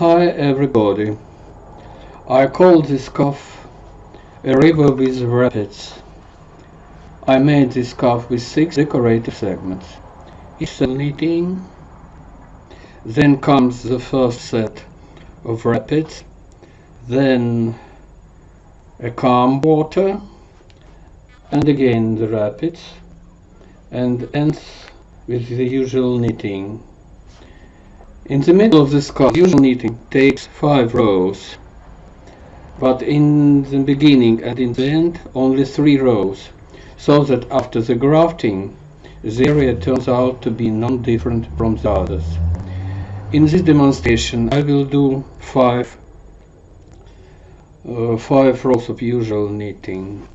Hi everybody. I call this scarf a river with rapids. I made this scarf with 6 decorative segments. Each knitting. Then comes the first set of rapids. Then a calm water. And again the rapids. And ends with the usual knitting. In the middle of the scarf, usual knitting takes 5 rows, but in the beginning and in the end only 3 rows, so that after the grafting the area turns out to be non-different from the others. In this demonstration I will do 5 rows of usual knitting.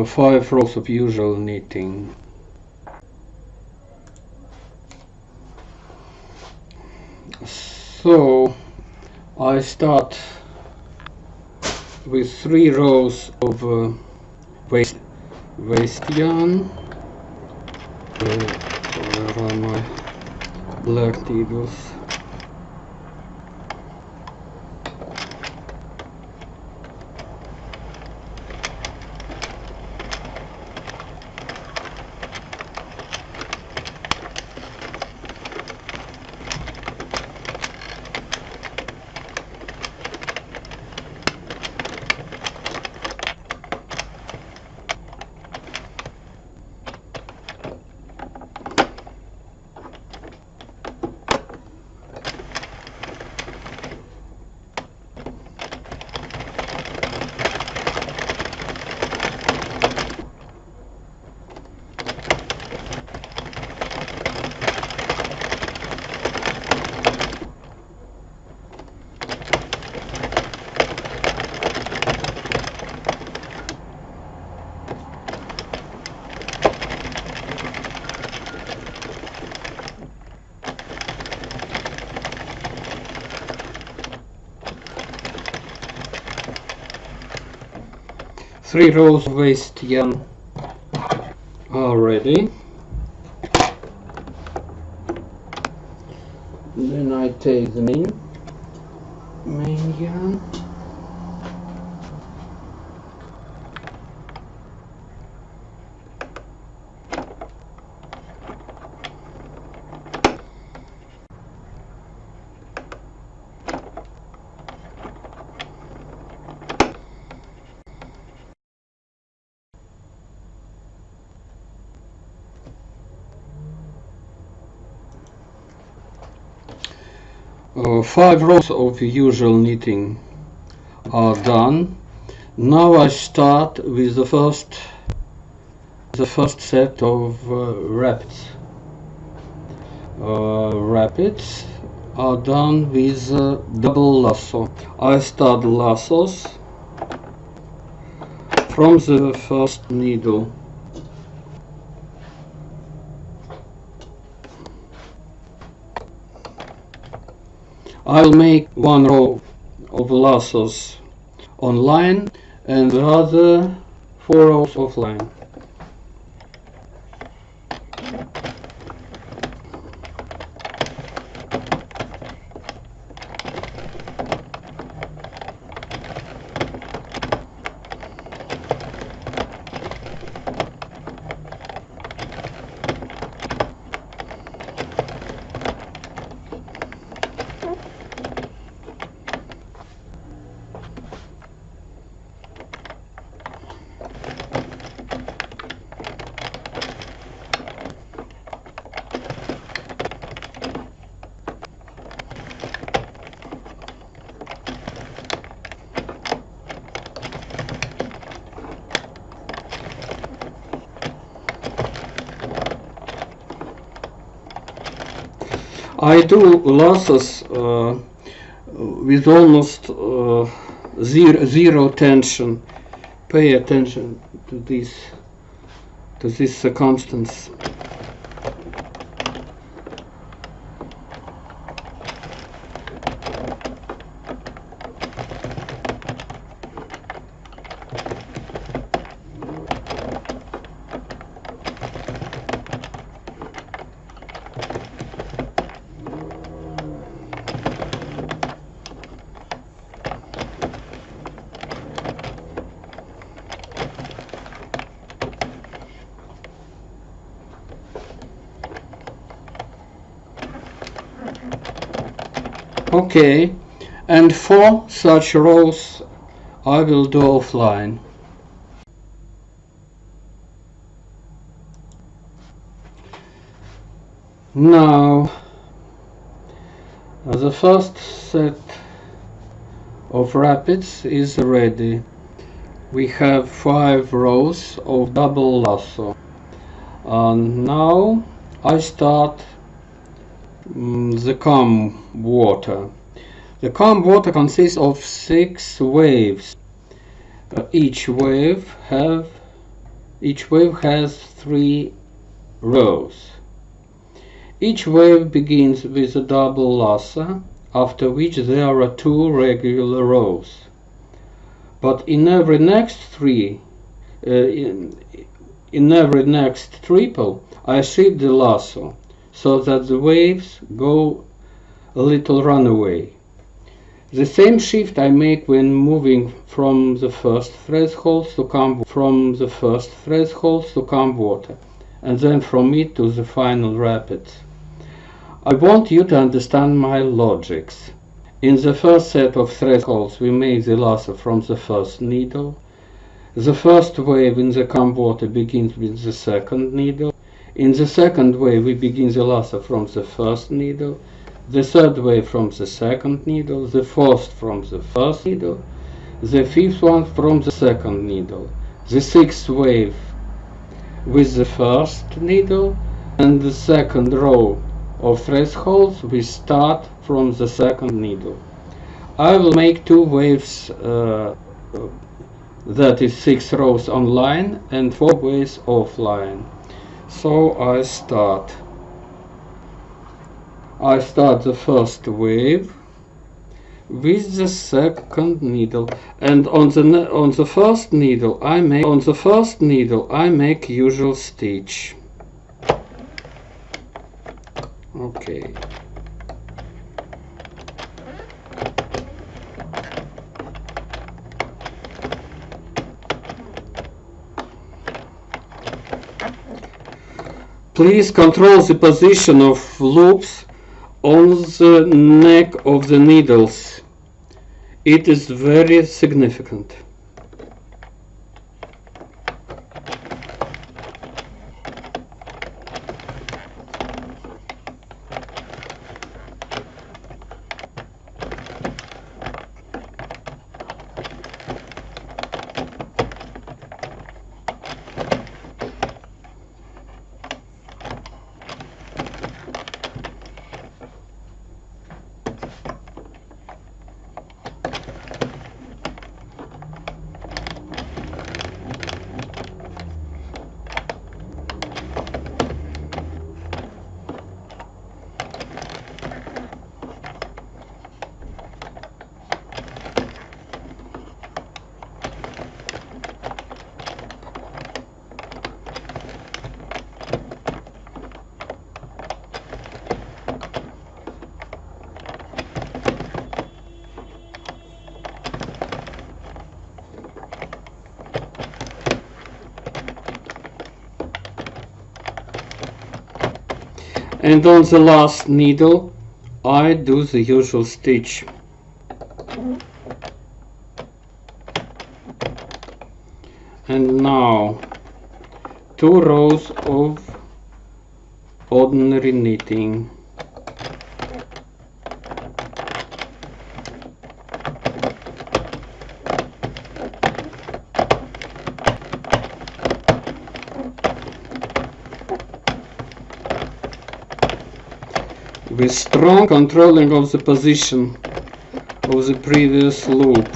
Five rows of usual knitting. So I start with 3 rows of waste yarn. Where are my black needles? Three rows of waste yarn are ready. Then I take the main yarn. Five rows of usual knitting are done. Now I start with the first set of rapids. Rapids are done with double lasso. I start lassos from the first needle. I'll make 1 row of lassos on line and the other 4 rows off line. I do lassos with almost zero tension. Pay attention to this circumstance. Okay, and 4 such rows I will do offline. Now the first set of rapids is ready. We have 5 rows of double lasso. And now I start the calm water. The calm water consists of 6 waves. Each wave has 3 rows. Each wave begins with a double lasso, after which there are 2 regular rows. But in every next triple, I shift the lasso so that the waves go a little runaway. The same shift I make when moving from the first threshold to calm water, and then from it to the final rapids. I want you to understand my logics. In the first set of thresholds we make the lasso from the first needle. The first wave in the calm water begins with the second needle. In the second wave we begin the lasso from the first needle, the third wave from the second needle, the fourth from the first needle, the fifth one from the second needle, the sixth wave with the first needle, and the second row of thresholds we start from the second needle. I will make 2 waves, that is 6 rows online and 4 waves offline. So I start the first wave with the second needle, and on the first needle I make usual stitch. Okay. Please control the position of loops on the neck of the needles. It is very significant. And on the last needle I do the usual stitch. And now 2 rows of ordinary knitting. With strong controlling of the position of the previous loop.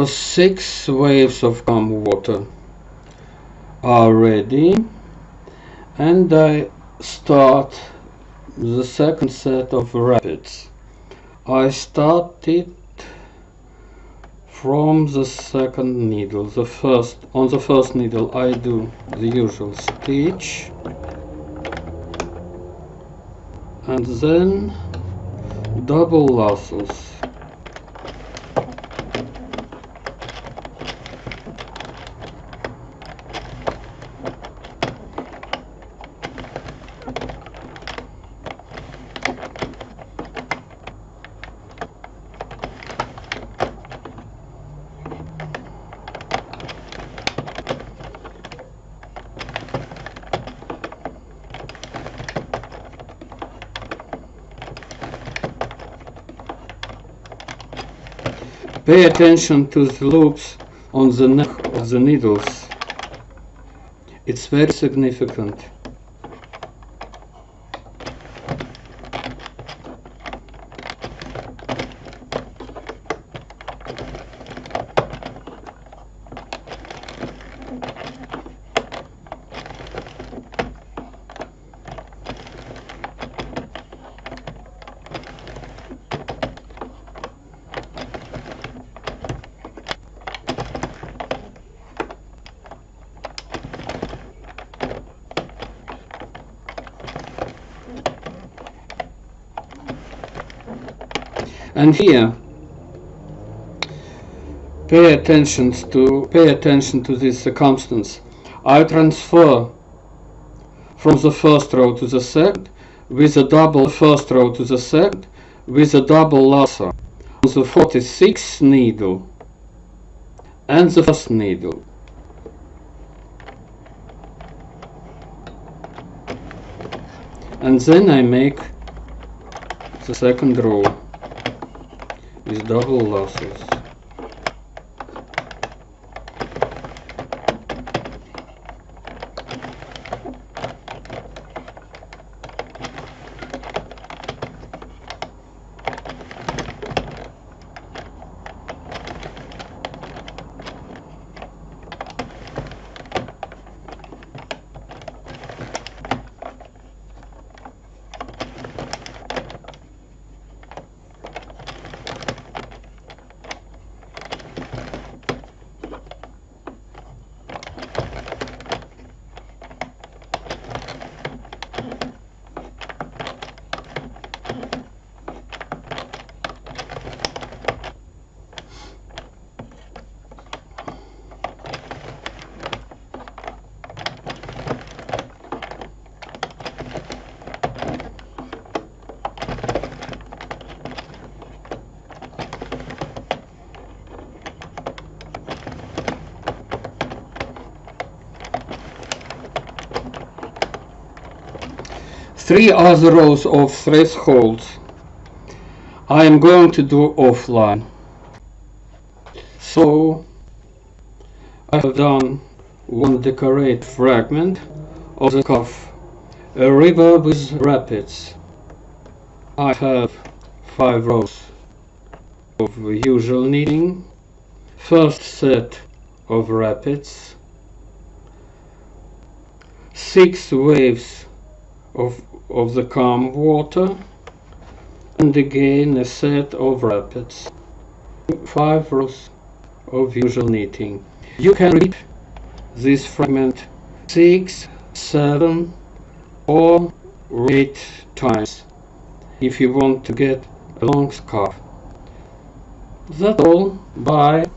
6 waves of calm water are ready, and I start the second set of rapids. I start it from the second needle. On the first needle I do the usual stitch, and then double lassos. Pay attention to the loops on the neck of the needles. It's very significant. And here, pay attention to this circumstance. I transfer from the first row to the second with a double first row to the second with a double lasso on the 46th needle and the first needle. And then I make the second row with double lassos. Three other rows of thresholds I am going to do offline. So I have done one decorated fragment of the scarf, a river with rapids. I have 5 rows of usual knitting, first set of rapids, 6 waves of the calm water, and again a set of rapids, 5 rows of usual knitting. You can repeat this fragment 6, 7 or 8 times if you want to get a long scarf. That's all. Bye.